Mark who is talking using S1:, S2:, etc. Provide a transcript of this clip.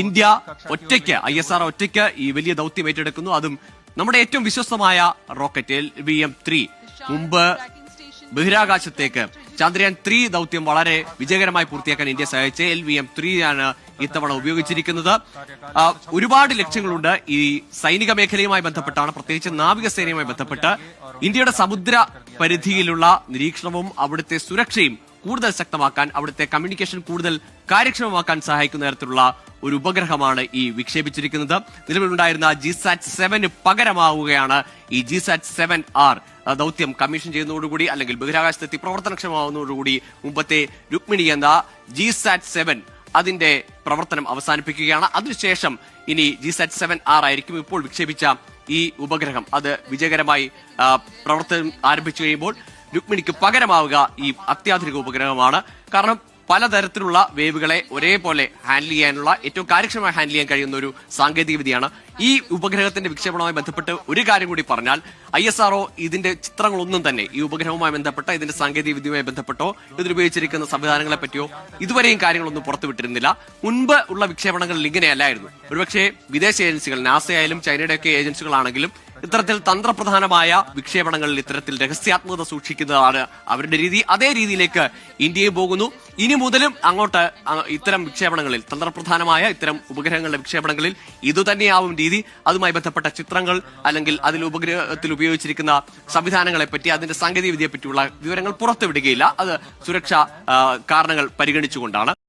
S1: India ഒറ്റയ്ക്ക് ISRO ഒറ്റയ്ക്ക് ഈ വലിയ ദൌത്യം ഏറ്റെടുക്കുന്നു. അതും നമ്മുടെ ഏറ്റവും വിശ്വസ്തമായ റോക്കറ്റ് LVM-3 മുമ്പ് ബഹിരാകാശത്തേക്ക് ചന്ദ്രയാൻ 3 ദൌത്യം വളരെ വിജയകരമായി പൂർത്തിയാക്കാൻ ഇന്ത്യ സഹായിച്ച LVM-3 ആണ് ഇത്തവണ ഉപയോഗിച്ചിരിക്കുന്നത്. ഒരുപാട് ലക്ഷ്യങ്ങളുണ്ട് ഈ സൈനിക മേഖലയുമായി ബന്ധപ്പെട്ടാണ്, പ്രത്യേകിച്ച് നാവികസേനയുമായി ബന്ധപ്പെട്ട് ഇന്ത്യയുടെ സമുദ്ര പരിധിയിലുള്ള നിരീക്ഷണവും അവിടുത്തെ സുരക്ഷയും കൂടുതൽ ശക്തമാക്കാൻ, അവിടുത്തെ കമ്മ്യൂണിക്കേഷൻ കൂടുതൽ കാര്യക്ഷമമാക്കാൻ സഹായിക്കുന്ന തരത്തിലുള്ള ഒരു ഉപഗ്രഹമാണ് ഈ വിക്ഷേപിച്ചിരിക്കുന്നത്. നിലവിലുണ്ടായിരുന്ന GSAT-7 പകരമാവുകയാണ് ഈ GSAT-7R ദൌത്യം കമ്മീഷൻ ചെയ്യുന്നതോടുകൂടി, അല്ലെങ്കിൽ ബഹിരാകാശത്തെത്തി പ്രവർത്തനക്ഷമമാവുന്നതോടുകൂടി മുമ്പത്തെ രുക്മിണി എന്ന GSAT-7 അതിന്റെ പ്രവർത്തനം അവസാനിപ്പിക്കുകയാണ്. അതിനുശേഷം ഇനി GSAT-7R ആയിരിക്കും ഇപ്പോൾ വിക്ഷേപിച്ച ഈ ഉപഗ്രഹം. അത് വിജയകരമായി പ്രവർത്തനം ആരംഭിച്ചു കഴിയുമ്പോൾ രുക്മിണിക്ക് പകരമാവുക ഈ അത്യാധുനിക ഉപഗ്രഹമാണ്. കാരണം പലതരത്തിലുള്ള വേവുകളെ ഒരേപോലെ ഹാൻഡിൽ ചെയ്യാനുള്ള, ഏറ്റവും കാര്യക്ഷമമായി ഹാൻഡിൽ ചെയ്യാൻ കഴിയുന്ന ഒരു സാങ്കേതിക വിദ്യയാണ്. ഈ ഉപഗ്രഹത്തിന്റെ വിക്ഷേപണവുമായി ബന്ധപ്പെട്ട് ഒരു കാര്യം കൂടി പറഞ്ഞാൽ, ISRO ഇതിന്റെ ചിത്രങ്ങളൊന്നും തന്നെ ഈ ഉപഗ്രഹവുമായി ബന്ധപ്പെട്ട ഇതിന്റെ സാങ്കേതിക വിദ്യയുമായി ബന്ധപ്പെട്ടോ ഇതിലുപയോഗിച്ചിരിക്കുന്ന സംവിധാനങ്ങളെ പറ്റിയോ ഇതുവരെയും കാര്യങ്ങളൊന്നും പുറത്തുവിട്ടിരുന്നില്ല. മുൻപ് ഉള്ള വിക്ഷേപണങ്ങളിൽ ഇങ്ങനെയല്ലായിരുന്നു. ഒരുപക്ഷെ വിദേശ ഏജൻസികൾ, നാസ ആയാലും ചൈനയുടെയൊക്കെ ഏജൻസികളാണെങ്കിലും ഇത്തരത്തിൽ തന്ത്രപ്രധാനമായ വിക്ഷേപണങ്ങളിൽ ഇത്തരത്തിൽ രഹസ്യാത്മകത സൂക്ഷിക്കുന്നതാണ് അവരുടെ രീതി. അതേ രീതിയിലേക്ക് ഇന്ത്യയും പോകുന്നു. ഇനി മുതലും അങ്ങോട്ട് ഇത്തരം വിക്ഷേപണങ്ങളിൽ, തന്ത്രപ്രധാനമായ ഇത്തരം ഉപഗ്രഹങ്ങളുടെ വിക്ഷേപണങ്ങളിൽ ഇതുതന്നെയാവും രീതി. അതുമായി ബന്ധപ്പെട്ട ചിത്രങ്ങൾ, അല്ലെങ്കിൽ അതിൽ ഉപഗ്രഹത്തിൽ ഉപയോഗിച്ചിരിക്കുന്ന സംവിധാനങ്ങളെ പറ്റി, അതിന്റെ സാങ്കേതിക വിദ്യയെ പറ്റിയുള്ള വിവരങ്ങൾ പുറത്തുവിടുകയില്ല. അത് സുരക്ഷാ കാരണങ്ങൾ പരിഗണിച്ചുകൊണ്ടാണ്.